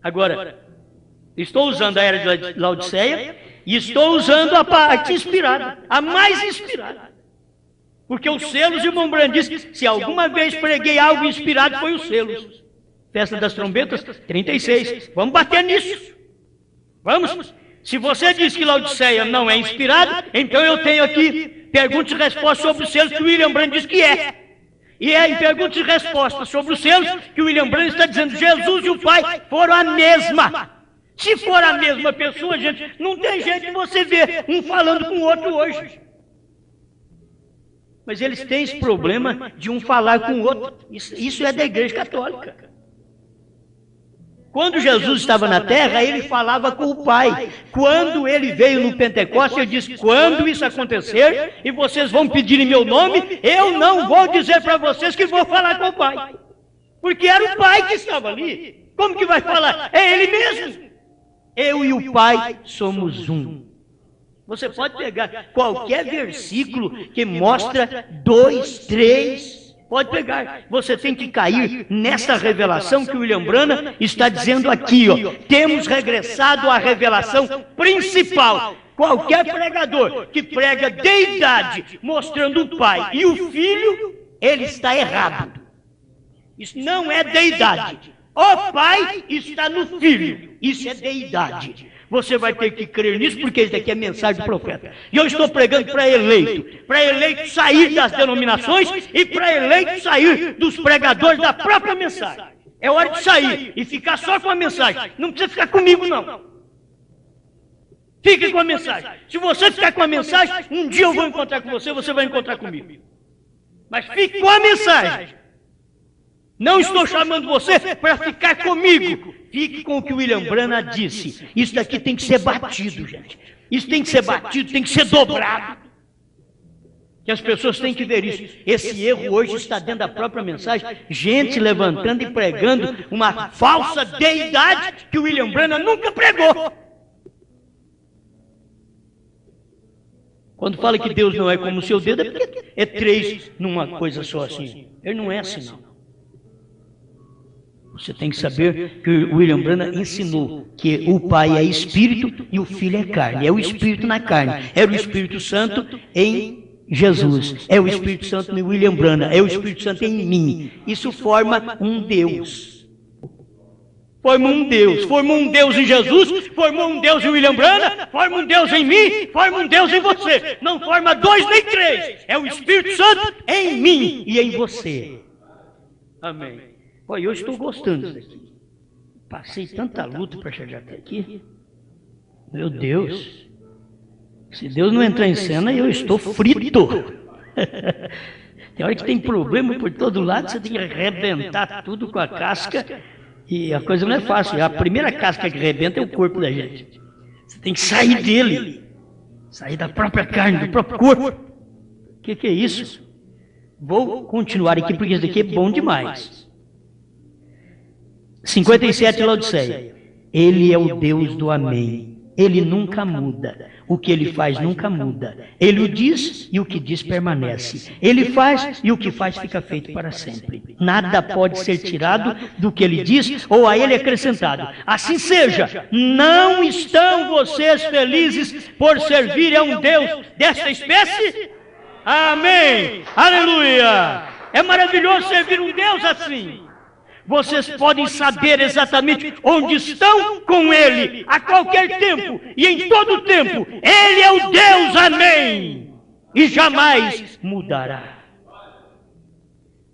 Agora, estou usando a era de Laodiceia e estou usando a parte inspirada, a mais inspirada. Porque os selos, o irmão Branham disse, se alguma vez preguei algo inspirado, foi os selos. Festa das Trombetas, 36. Vamos bater nisso. Vamos. Se você diz que Laodiceia não é inspirado, então eu tenho aqui perguntas e respostas sobre os selos que o William Branham diz que é. E é em perguntas e respostas sobre os selos que o William Branham está dizendo Jesus e o Pai foram a mesma. Se for a mesma pessoa, gente, não tem jeito de você ver um falando com o outro hoje. Mas eles têm esse problema de um falar com o outro. Isso é da Igreja Católica. Quando Jesus estava na terra, ele falava com o Pai. Quando ele veio no Pentecostes, ele disse, quando isso acontecer, e vocês vão pedir em meu nome, eu não vou dizer para vocês que vou falar com o Pai. Porque era o Pai que estava ali. Como que vai falar? É ele mesmo. Eu e o Pai somos um. Você pode pegar qualquer versículo que mostra 2, 3... Pode pegar. Você tem que cair nessa revelação que o William Branham está dizendo aqui. Temos regressado à revelação principal. Qualquer pregador que prega deidade mostrando o Pai e o Filho, ele está errado. Isso não é deidade. O Pai está no Filho. Isso é deidade. você vai ter que crer nisso, porque isso daqui é mensagem do profeta. E eu estou pregando para eleito sair das denominações e para eleito sair dos pregadores da própria mensagem. É hora de sair e ficar só com a mensagem. Não precisa ficar comigo, não. Fique com a mensagem. Se você ficar com a mensagem, um dia eu vou encontrar com você, você vai encontrar comigo. Mas fique com a mensagem. Não estou chamando você para ficar comigo. Fique com o que o William Branham disse. Isso daqui tem que ser batido, gente. Isso tem que ser batido, tem que ser dobrado. Que as pessoas têm que ver isso. Esse erro hoje está dentro da própria mensagem. Gente levantando e pregando uma falsa deidade que o William Branham nunca pregou. Quando fala que Deus não é como o seu dedo, é porque é três numa coisa só assim. Ele não é assim, não. Você tem que saber que o William Branham ensinou que o Pai é Espírito e o Filho é carne. É o Espírito na carne. Era o Espírito Santo em Jesus. É o Espírito Santo no William Branham. É o Espírito Santo em mim. Isso forma um Deus. Forma um Deus. Forma um Deus em Jesus. Forma um Deus em William Branham. Forma um Deus em mim. Forma um Deus em você. Não forma dois nem três. É o Espírito Santo em mim e em você. Amém. Olha, eu estou gostando disso aqui. Passei tanta luta para chegar até aqui. Meu Deus. Se Deus não entrar em cena, eu estou frito. Tem hora que tem problema por todo lado, você tem que arrebentar tudo com a casca. E a coisa não é fácil. A primeira casca que arrebenta é o corpo da gente. Você tem que sair dele. Sair da própria carne, do próprio corpo. O que é isso? Vou continuar aqui, porque isso daqui é bom demais. 57, Laodiceia. Ele é o Deus do Amém. Ele nunca muda. O que ele faz nunca muda. Ele o diz e o que diz permanece. Ele faz e o que faz fica feito para sempre. Nada pode ser tirado do que ele diz ou a ele acrescentado. Assim seja. Não estão vocês felizes por servir a um Deus desta espécie? Amém. Aleluia. É maravilhoso servir um Deus assim. Vocês podem saber exatamente onde estão com Ele, a qualquer tempo e em todo tempo. Ele é o Deus, amém, e jamais mudará.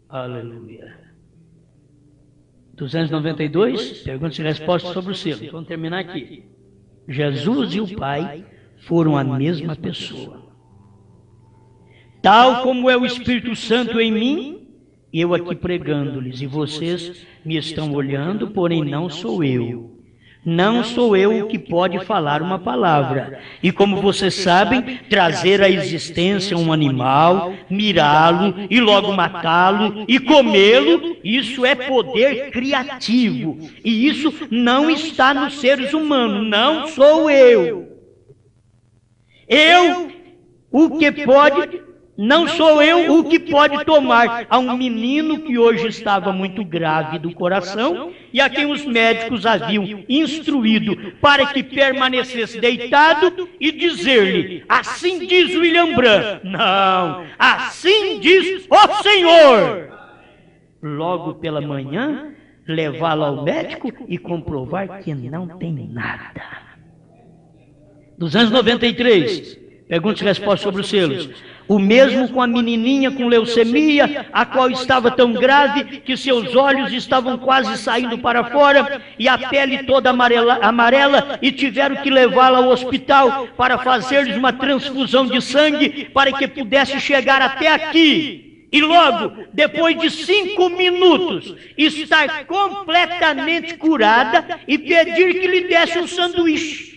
Aleluia. 292, perguntas e respostas sobre o selo. Vamos terminar aqui. Jesus e o Pai foram a mesma pessoa. Tal como é o Espírito Santo em mim, eu aqui pregando-lhes, e vocês me estão olhando, porém não sou eu. Não sou eu o que pode falar uma palavra. E como vocês sabem, trazer à existência um animal, mirá-lo e logo matá-lo e comê-lo, isso é poder criativo. E isso não está nos seres humanos, não sou eu. Não sou eu o que pode tomar a um menino que hoje estava muito grave do coração e a quem os médicos haviam instruído para que permanecesse deitado e dizer-lhe, assim diz William Branham. Não, assim diz o Senhor. Logo pela manhã, levá-lo ao médico e comprovar que não tem nada. 293, perguntas e respostas sobre os selos. O mesmo com a menininha com leucemia, a qual estava tão grave que seus olhos estavam quase saindo para fora e a pele toda amarela e tiveram que levá-la ao hospital para fazer-lhes uma transfusão de sangue para que pudesse chegar até aqui. E logo, depois de 5 minutos, estar completamente curada e pedir que lhe desse um sanduíche.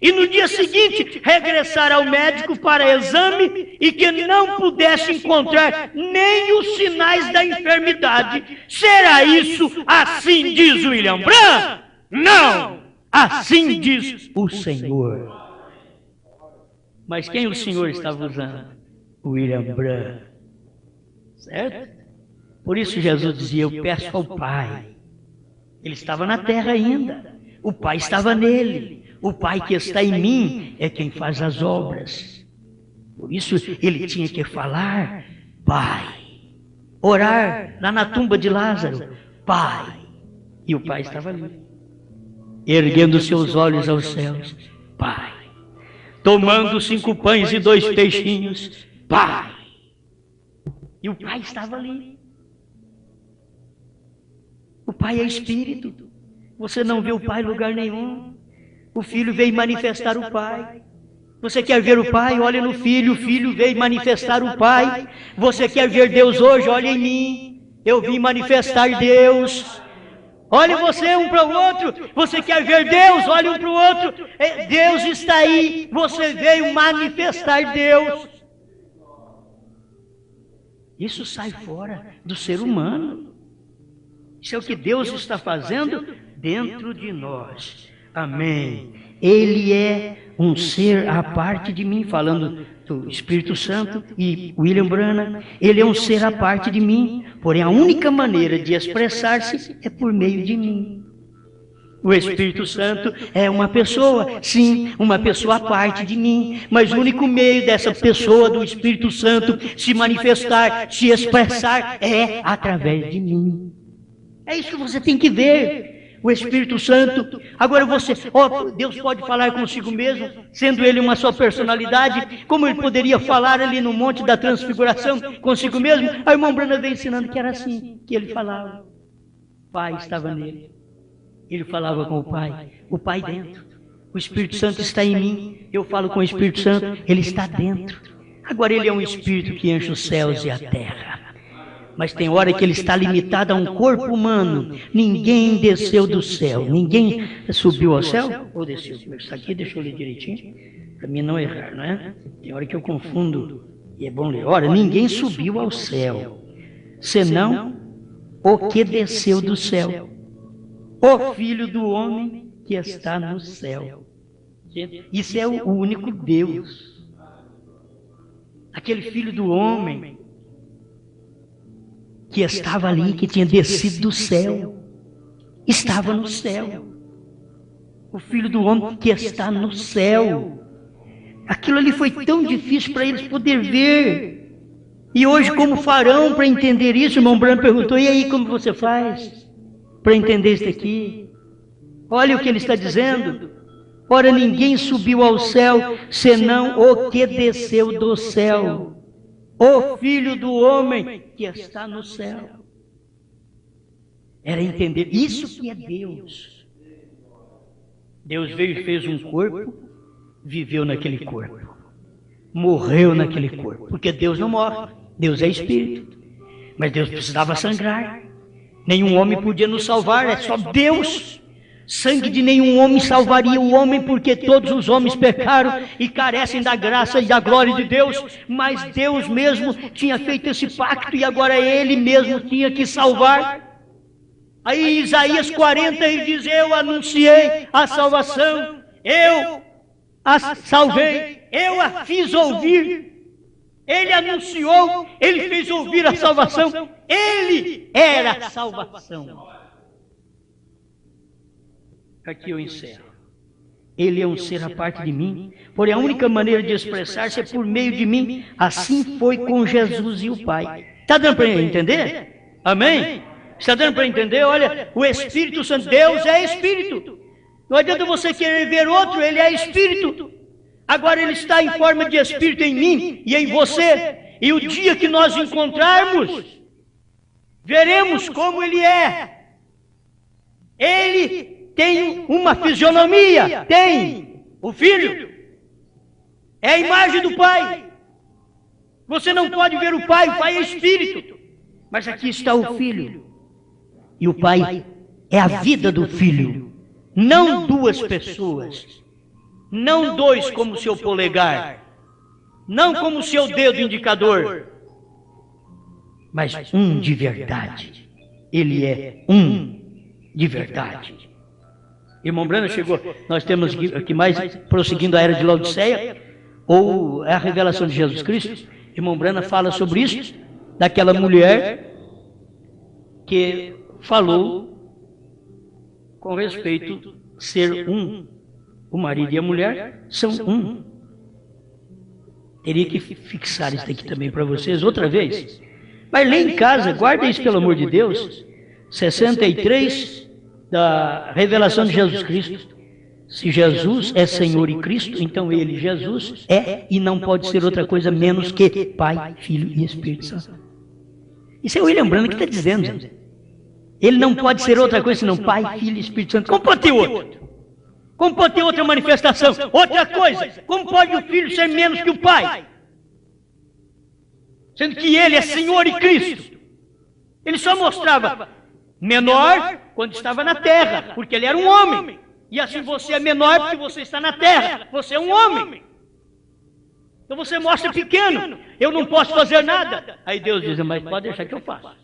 E no dia seguinte, regressar ao médico para exame e que não pudesse encontrar nem os sinais da enfermidade. Será isso assim diz William Branham? Não! Assim diz o Senhor. Mas quem o Senhor estava usando? William Branham. Certo? Por isso Jesus dizia, eu peço ao Pai. Ele estava na terra ainda. O Pai estava nele. O Pai que está em mim é quem faz as obras. Por isso ele tinha que falar, Pai. Orar lá na tumba de Lázaro, Pai. E o Pai estava ali. erguendo seus olhos aos céus, Pai, tomando 5 pães e 2 peixinhos, Pai. E o Pai estava ali. O Pai é Espírito. Você não vê o Pai em lugar nenhum. O Filho veio manifestar o Pai. Você quer ver o Pai? Olha no Filho. O Filho veio manifestar o Pai. Você quer ver Deus hoje? Olha em mim. Eu vim manifestar Deus. Olhe você um para o outro. Você quer ver Deus? Olhe um para o outro. Deus está aí. Você veio manifestar Deus. Isso sai fora do ser humano. Isso é o que Deus está fazendo dentro de nós. Amém. Ele é um ser à parte de mim, falando do Espírito Santo e William Branham. Ele é um ser à parte de mim, porém a única maneira de expressar-se é por meio de mim. O Espírito Santo é uma pessoa, sim, uma pessoa à parte de mim, mas o único meio dessa pessoa, do Espírito Santo, se manifestar, se expressar, é através de mim. É isso que você tem que ver, o Espírito Santo. Agora você, Deus pode falar consigo mesmo, sendo Ele uma só personalidade, como Ele poderia falar ali no Monte da Transfiguração consigo mesmo? A irmã Brana vem ensinando que era assim que Ele falava. O Pai estava nele. Ele falava com o Pai dentro. O Espírito Santo está em mim, eu falo com o Espírito Santo, Ele está dentro. Agora Ele é um Espírito que enche os céus e a terra. Mas tem hora que Ele está limitado a um corpo humano. Ninguém desceu do céu. Ninguém subiu ao céu ou desceu? Isso aqui, deixa eu ler direitinho, para mim não errar, não é? Tem hora que eu confundo, e é bom ler. Ora, ninguém subiu ao céu, senão o que desceu do céu. O Filho do homem que está no céu. Isso é o único Deus. Aquele Filho do homem que estava ali, que tinha descido do céu, estava no céu. O Filho do homem que está no céu. Aquilo ali foi tão difícil para eles poder ver. E hoje como farão para entender isso? O irmão Branham perguntou, e aí como você faz para entender isso aqui? Olha o que ele está dizendo. Ora, ninguém subiu ao céu, senão o que desceu do céu. O Filho do homem que está no céu. Era entender isso que é Deus. Deus veio e fez um corpo, viveu naquele corpo, morreu naquele corpo, porque Deus não morre, Deus é Espírito. Mas Deus precisava sangrar. Nenhum homem podia nos salvar, é só Deus. Sangue de nenhum homem salvaria o homem, porque todos os homens pecaram e carecem da graça e da glória de Deus. Mas Deus mesmo tinha feito esse pacto e agora Ele mesmo tinha que salvar. Aí Isaías 40 ele diz, eu anunciei a salvação, eu a salvei, eu a fiz ouvir. Ele anunciou, Ele fez ouvir a salvação, Ele era a salvação. Aqui eu encerro. Ele é um ser à parte de mim, porém a única maneira de expressar-se é por meio de mim. Assim foi com Jesus e o Pai. Está dando para entender? Amém? Está dando para entender? Olha, o Espírito Santo, Deus é Espírito. Não adianta você querer ver outro, Ele é Espírito. Agora Ele está em forma de Espírito em mim e em você. E o dia que nós encontrarmos, veremos como Ele é. Ele tem uma fisionomia, tem o Filho, é a imagem do Pai. Você não pode ver o Pai é Espírito, mas aqui está o Filho, e o Pai é a vida do Filho, não duas pessoas, não dois como seu polegar, não como seu dedo indicador, mas um de verdade. Ele é um de verdade. Irmão Branham chegou, nós temos aqui mais, prosseguindo a era de Laodiceia, ou a revelação de Jesus Cristo. Irmão Branham fala sobre isso, daquela mulher que falou com respeito a ser um. O marido e a mulher são um. Teria que fixar isso aqui também para vocês outra vez. Mas lê em casa, guarda isso pelo amor de Deus, 63, da revelação de Jesus Cristo. Se Jesus é Senhor e Cristo, então Ele, Jesus, é e não pode ser outra coisa menos que Pai, Filho e Espírito Santo. Isso é o William Branham que está dizendo. Ele não pode ser outra coisa senão Pai, Filho e Espírito Santo. Como pode ter outro? Como pode ter outra manifestação? Outra coisa, como pode o Filho ser menos que o Pai? Sendo que Ele é Senhor e Cristo. Ele só mostrava menor quando estava na terra, porque Ele era um homem. E assim você é menor porque você está na terra, você é um homem. Então você mostra pequeno, eu não posso fazer nada. Aí Deus diz, mas pode deixar que eu faço.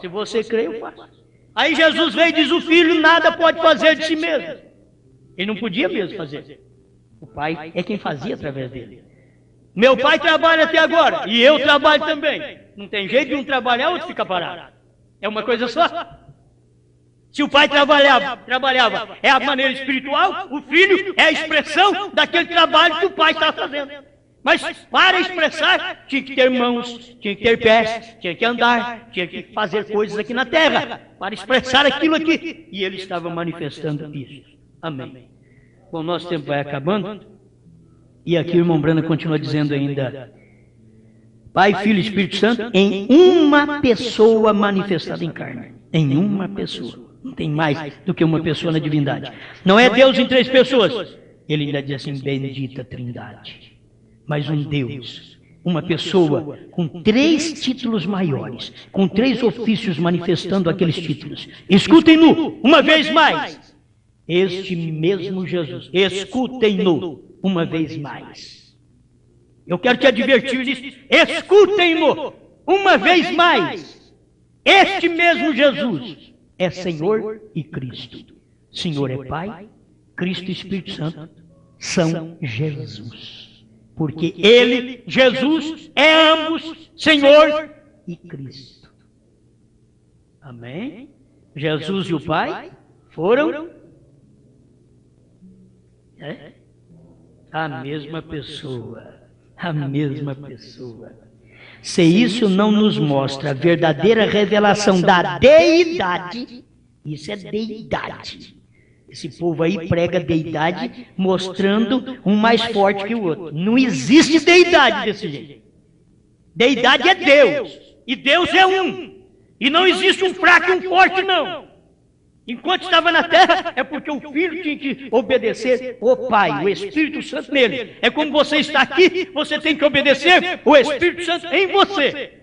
Se você crê, eu faço. Aí Jesus veio e diz, o Filho nada pode fazer de si mesmo. Ele não podia mesmo fazer. O Pai é quem fazia através dele. Meu Pai trabalha até agora, e eu trabalho também. Não tem jeito de um trabalhar, outro fica parado. É uma coisa só. Se o Pai trabalhava, é a maneira espiritual, o Filho é a expressão daquele trabalho que o Pai está fazendo. Mas para expressar, tinha que ter mãos, tinha que ter pés, tinha que andar, tinha que fazer coisas aqui na terra, para expressar aquilo aqui. E Ele estava manifestando isso. Amém. Bom, nosso tempo vai acabando. E aqui o irmão Brana continua dizendo ainda, Pai, Filho e Espírito Santo, em uma pessoa manifestada em carne. Em uma pessoa. Não tem mais do que uma pessoa na divindade. Não é Deus em três pessoas. Ele ainda diz assim, bendita Trindade. Mas um Deus, uma pessoa com três títulos maiores, com três ofícios manifestando aqueles títulos. Escutem-no uma vez mais. Este mesmo Jesus, escutem-no uma vez mais. Eu quero te advertir disso. Escutem-no uma vez mais. Este mesmo Jesus é Senhor e Cristo. Senhor é Pai, Cristo e Espírito Santo são Jesus. Porque Ele, Jesus, é ambos Senhor e Cristo. Amém? Jesus e o Pai foram a mesma pessoa. A mesma pessoa. Se isso não nos mostra a verdadeira revelação da deidade, isso é deidade. Esse povo aí prega deidade mostrando um mais forte que o outro. Não existe deidade desse jeito. Deidade é Deus. E Deus é um. E não existe um fraco e um forte, não. Enquanto estava na terra, é porque o Filho tinha que obedecer o Pai, o Espírito Santo nele. É como você está aqui, você tem que obedecer o Espírito Santo em você.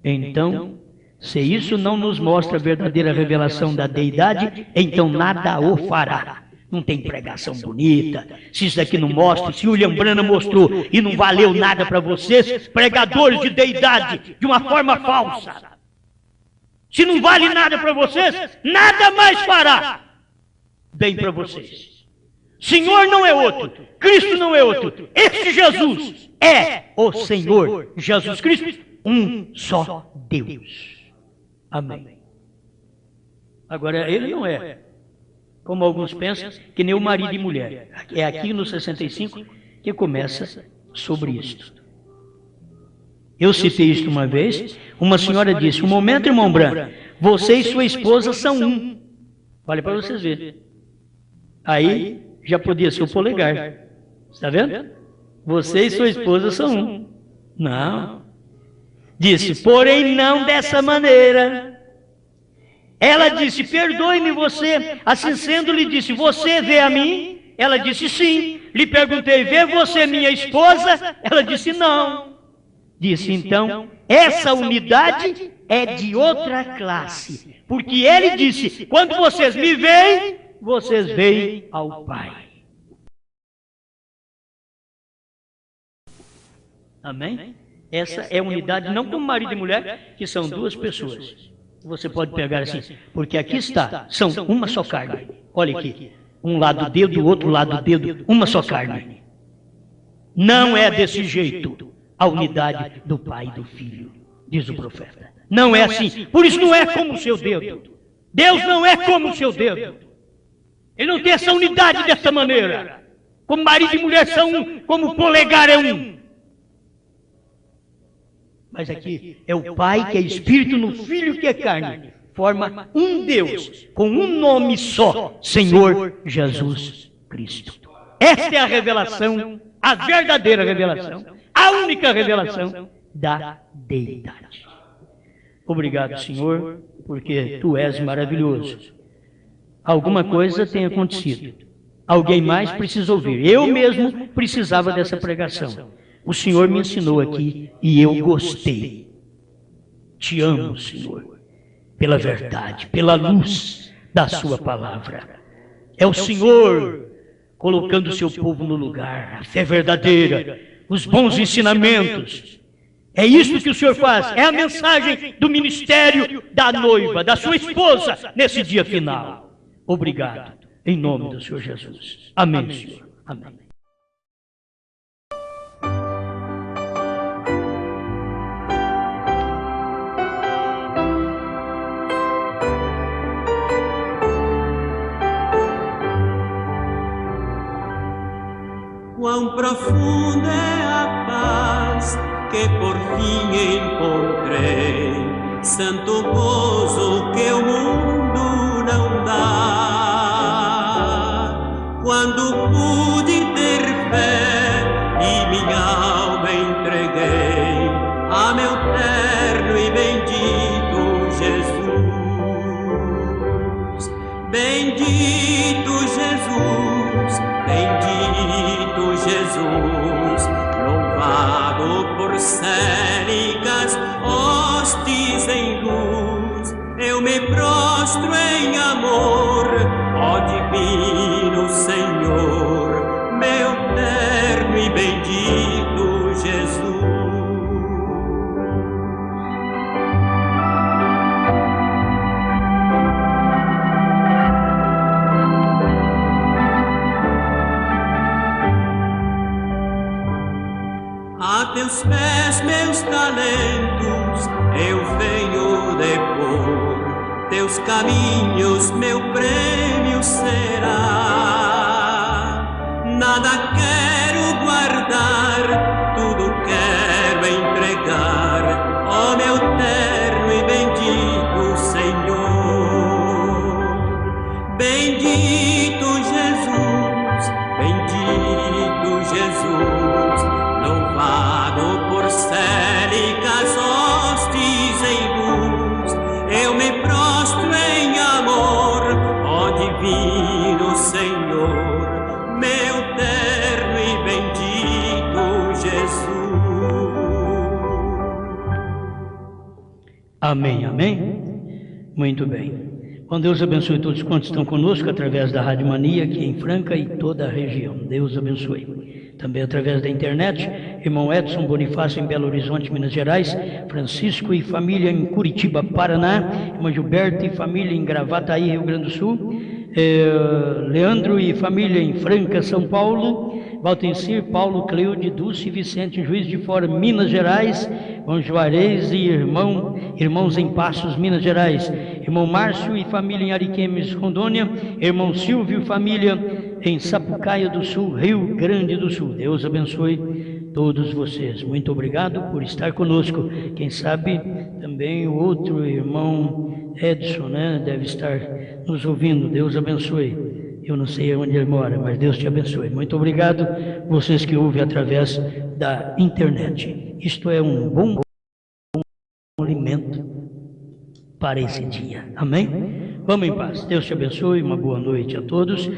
Então, se isso não nos mostra a verdadeira revelação da deidade, então nada o fará. Não tem pregação bonita. Se isso aqui não mostra, se o William Branham mostrou e não valeu nada para vocês, pregadores de deidade, de uma forma falsa. Se não vale nada para vocês, nada mais fará bem para vocês. Senhor não é outro, Cristo não é outro. Este Jesus é o Senhor Jesus Cristo, um só Deus. Amém. Agora, ele não é, como alguns pensam, que nem o marido e mulher. É aqui no 65 que começa sobre isto. Eu citei isto uma vez, uma senhora disse, um momento, irmão Branham, você e sua esposa são um. Olha para vocês verem. Aí já podia ser o polegar. Está vendo? Você e sua esposa são um. Não. Disse, porém não dessa maneira. Ela disse, perdoe-me você. Assim sendo, lhe disse, você vê a mim? Ela disse, sim. Lhe perguntei, vê você minha esposa? Ela disse, não. Disse, então, essa unidade é de outra classe. Porque ele disse, quando vocês me veem, vocês veem ao Pai. Amém? Essa é a unidade, não como marido e mulher, que são duas pessoas. Você pode pegar assim, porque aqui está, são uma só carne. Olha aqui, um lado dedo, o outro lado dedo, uma só carne. Não é desse jeito a unidade do Pai e do Filho, diz o profeta. Não é assim, por isso não é como o seu dedo. Deus não é como o seu dedo. Ele não tem essa unidade dessa maneira. Como marido e mulher são um, como o polegar é um. Mas aqui é o Pai que é Espírito no Filho que é carne. forma um Deus, com um nome só, Senhor Jesus Cristo. Esta é a revelação, a verdadeira revelação, a única revelação da deidade. Obrigado, Senhor, porque Tu és maravilhoso. Alguma coisa tem acontecido. Alguém mais precisa ouvir. Eu mesmo precisava dessa pregação. O Senhor me ensinou aqui e eu gostei. Te amo, Senhor, pela verdade, pela luz da Sua palavra. É o Senhor colocando o Seu povo no lugar, a fé verdadeira, os bons ensinamentos. É isso que o Senhor faz. É a mensagem do ministério da noiva, da sua esposa, nesse dia final. Obrigado, em nome do Senhor Jesus. Amém, Senhor. Amém. Quão profunda é a paz que por fim encontrei, santo gozo que o mundo não dá. Quando pude ter fé e minha alma entreguei a meu terno e bendito Jesus. Bendito Jesus, bendito Jesus, louvado por célicas hostes em luz. Eu me prostro em amor, ó divino Senhor, meu terno e bendito Jesus. A teus pés meus talentos eu venho depor, teus caminhos meu prêmio será. Nada quero guardar, tudo quero entregar, ó meu terno e bendito Senhor. Bendito Jesus, bendito Jesus, louvado por célicas hostes em luz. Eu me prostro em amor, ó divino Senhor, meu terno e bendito Jesus. Amém, amém? Muito bem. Bom, Deus abençoe todos quantos estão conosco através da Rádio Mania, aqui em Franca e toda a região. Deus abençoe. Também através da internet, irmão Edson Bonifácio em Belo Horizonte, Minas Gerais, Francisco e família em Curitiba, Paraná, irmã Gilberto e família em Gravataí, Rio Grande do Sul, Leandro e família em Franca, São Paulo, Valtencir, Paulo, Cleude, Dulce e Vicente em Juiz de Fora, Minas Gerais, irmão Juarez e irmãos em Passos, Minas Gerais, irmão Márcio e família em Ariquemes, Rondônia, irmão Silvio e família em Sapucaia do Sul, Rio Grande do Sul. Deus abençoe todos vocês. Muito obrigado por estar conosco. Quem sabe também o outro irmão Edson, né, deve estar nos ouvindo. Deus abençoe. Eu não sei onde ele mora, mas Deus te abençoe. Muito obrigado vocês que ouvem através da internet. Isto é um bom alimento para esse dia. Amém? Vamos em paz. Deus te abençoe. Uma boa noite a todos.